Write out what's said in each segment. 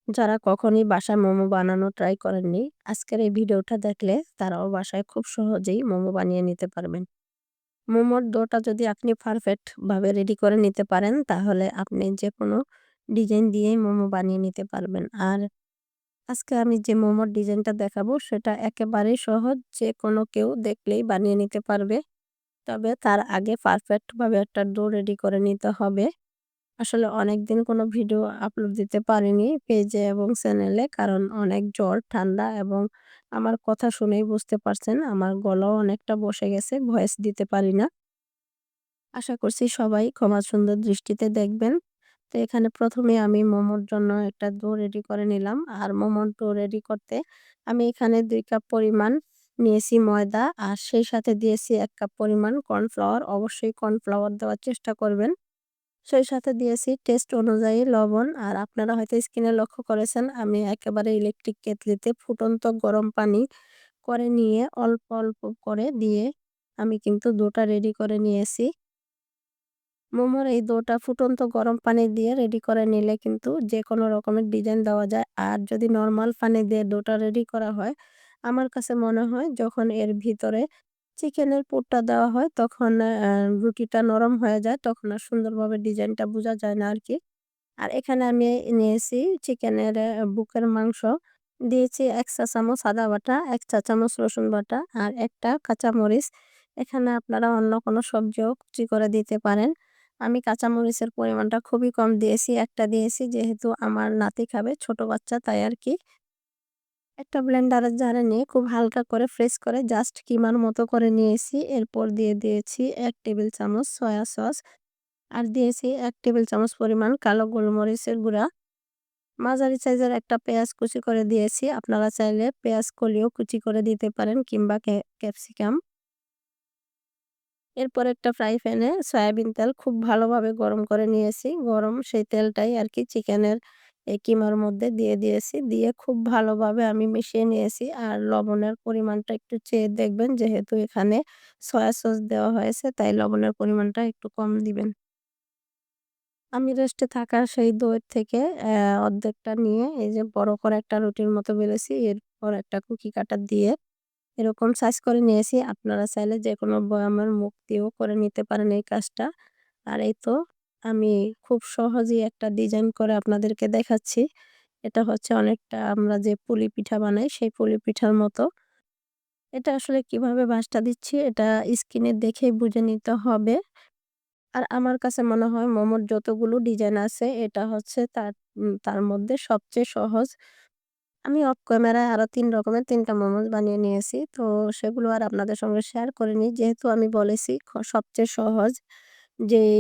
যারা কখনই বাসায় মোমো বানানো ট্রাই করেননি, আজকের এই ভিডিওটা দেখলে তারাও বাসায় খুব সহজেই মোমো বানিয়ে নিতে পারবেন। মোমোর ডোটা যদি আপনি পারফেক্ট ভাবে রেডি করে নিতে পারেন, তাহলে আপনি যেকোনো ডিজাইন দিয়েই মোমো বানিয়ে নিতে পারবেন। আর আজকে আমি যে মোমোর ডিজাইনটা দেখাবো সেটা একেবারেই সহজ, যেকোনো কেউ দেখলেই বানিয়ে নিতে পারবে। তবে তার আগে পারফেক্ট ভাবে একটা ডো রেডি করে নিতে হবে। আসলে অনেকদিন কোনো ভিডিও আপলোড দিতে পারিনি পেজে এবং চ্যানেলে, কারণ অনেক জ্বর, ঠান্ডা এবং আমার কথা শুনেই বুঝতে পারছেন আমার গলাও অনেকটা বসে গেছে, ভয়েস দিতে পারি না। আশা করছি সবাই ক্ষমা সুন্দর দৃষ্টিতে দেখবেন। তো এখানে ১ম এ আমি মোমোর জন্য একটা ডো রেডি করে নিলাম। আর মোমোর ডো রেডি করতে আমি এখানে ২ কাপ পরিমাণ নিয়েছি ময়দা, আর সেই সাথে দিয়েছি ১ কাপ পরিমাণ কর্নফ্লাওয়ার। অবশ্যই কর্নফ্লাওয়ার দেওয়ার চেষ্টা করবেন। সেই সাথে দিয়েছি টেস্ট অনুযায়ী লবণ। আর আপনারা হয়তো স্ক্রিনে লক্ষ্য করেছেন, আমি একেবারে ইলেকট্রিক কেতলিতে ফুটন্ত গরম পানি করে নিয়ে অল্প, অল্প করে দিয়ে আমি কিন্তু ডোটা রেডি করে নিয়েছি। মোমোর এই ডোটা ফুটন্ত গরম পানি দিয়ে রেডি করে নিলে কিন্তু যেকোনো রকমের ডিজাইন দেওয়া যায়। আর যদি নরমাল পানি দিয়ে ডোটা রেডি করা হয়, আমার কাছে মনে হয় যখন এর ভিতরে চিকেনের পুরটা দেওয়া হয় তখন রুটিটা নরম হয়ে যায়। তখন আর সুন্দরভাবে ডিজাইনটা বোঝা যায় না আরকি। আর এখানে আমি নিয়েছি চিকেনের বুকের মাংস। দিয়েছি ১ চা চামচ আদা বাটা, ১ চা চামচ রসুন বাটা আর ১ টা কাঁচামরিচ। এখানে আপনারা অন্য কোনো সবজিও কুচি করে দিতে পারেন। আমি কাঁচামরিচের পরিমাণটা খুবই কম দিয়েছি। ১ টা দিয়েছি যেহেতু আমার নাতি খাবে, ছোট বাচ্চা, তাই আরকি। একটা ব্লেন্ডারের জারে নিয়ে খুব হালকা করে প্রেস করে জাস্ট কিমার মতো করে নিয়েছি। এরপর দিয়ে দিয়েছি ১ টেবিল চামচ সয়া সস। আর দিয়েছি ১ টেবিল চামচ পরিমাণ কালো গোলমরিচের গুঁড়া। মাঝারি সাইজের একটা পেঁয়াজ কুচি করে দিয়েছি। আপনারা চাইলে পেঁয়াজ কলিও কুচি করে দিতে পারেন, কিংবা ক্যাপসিকাম। এরপর একটা ফ্রাই প্যানে সয়াবিন তেল খুব ভালোভাবে গরম করে নিয়েছি। গরম সেই তেলটাই আরকি চিকেনের এই কিমার মধ্যে দিয়ে দিয়েছি। দিয়ে খুব ভালোভাবে আমি মিশিয়ে নিয়েছি। আর লবণের পরিমাণটা একটু চেয়ে দেখবেন, যেহেতু এখানে সয়া সস দেওয়া হয়েছে তাই লবণের পরিমাণটা একটু কম দিবেন। আমি রেস্টে থাকা সেই দইয়ের থেকে অর্ধেকটা নিয়ে এই যে বড় করে একটা রুটির মতো বেলেছি। এরপর একটা কুকি কাটার দিয়ে এরকম সাইজ করে নিয়েছি। আপনারা চাইলে যেকোনো বয়ামের মুখ দিয়েও করে নিতে পারেন এই কাজটা। আর এই তো আমি খুব সহজেই একটা ডিজাইন করে আপনাদেরকে দেখাচ্ছি। এটা হচ্ছে অনেকটা আমরা যে পুলি পিঠা বানাই সেই পুলি পিঠার মতো। এটা আসলে কিভাবে ভাঁজটা দিচ্ছি এটা স্ক্রিনে দেখেই বুঝে নিতে হবে। আর আমার কাছে মনে হয় মোমোর যতগুলো ডিজাইন আছে এটা হচ্ছে তার মধ্যে সবচেয়ে সহজ। আমি অফ ক্যামেরায় আরো ৩ রকমের ৩ টা মোমোস বানিয়ে নিয়েছি। তো সেগুলো আর আপনাদের সঙ্গে শেয়ার করিনি। যেহেতু আমি বলেছি সবচেয়ে সহজ যেই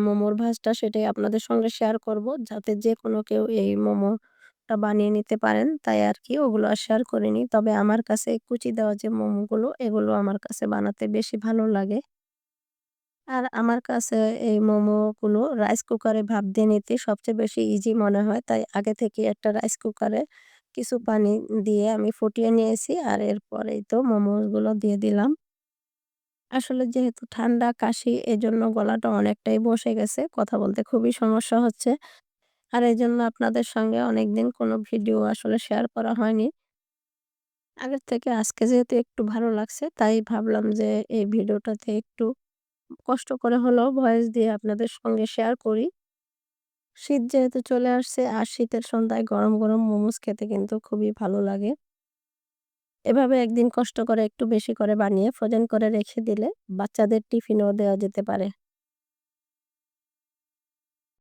মোমোর ভাঁজটা সেটাই আপনাদের সঙ্গে শেয়ার করব। যাতে যেকোনো কেউ এই মোমোটা বানিয়ে নিতে পারেন। তাই আরকি ওগুলো আর শেয়ার করিনি। তবে আমার কাছে কুচি দেওয়া যে মোমোগুলো এগুলো আমার কাছে বানাতে বেশি ভালো লাগে। আর আমার কাছে এই মোমোগুলো রাইস কুকারে ভাপ দিয়ে নিতে সবচেয়ে বেশি ইজি মনে হয়। তাই আগে থেকেই একটা রাইস কুকারে কিছু পানি দিয়ে আমি ফুটিয়ে নিয়েছি। আর এরপরেই তো মোমোগুলো দিয়ে দিলাম। আসলে যেহেতু ঠান্ডা, কাশি, এজন্য গলাটা অনেকটাই বসে গেছে। কথা বলতে খুবই সমস্যা হচ্ছে। আর এজন্য আপনাদের সঙ্গে অনেকদিন কোনো ভিডিও আসলে শেয়ার করা হয়নি। আগের থেকে আজকে যেহেতু একটু ভালো লাগছে তাই ভাবলাম যে এই ভিডিওটাতে একটু কষ্ট করে হলেও ভয়েস দিয়ে আপনাদের সঙ্গে শেয়ার করি। শীত যেহেতু চলে আসছে, আর শীতের সন্ধ্যায় গরম, গরম মোমোস খেতে কিন্তু খুবই ভালো লাগে। এভাবে একদিন কষ্ট করে একটু বেশি করে বানিয়ে ফ্রোজেন করে রেখে দিলে বাচ্চাদের টিফিনেও দেওয়া যেতে পারে।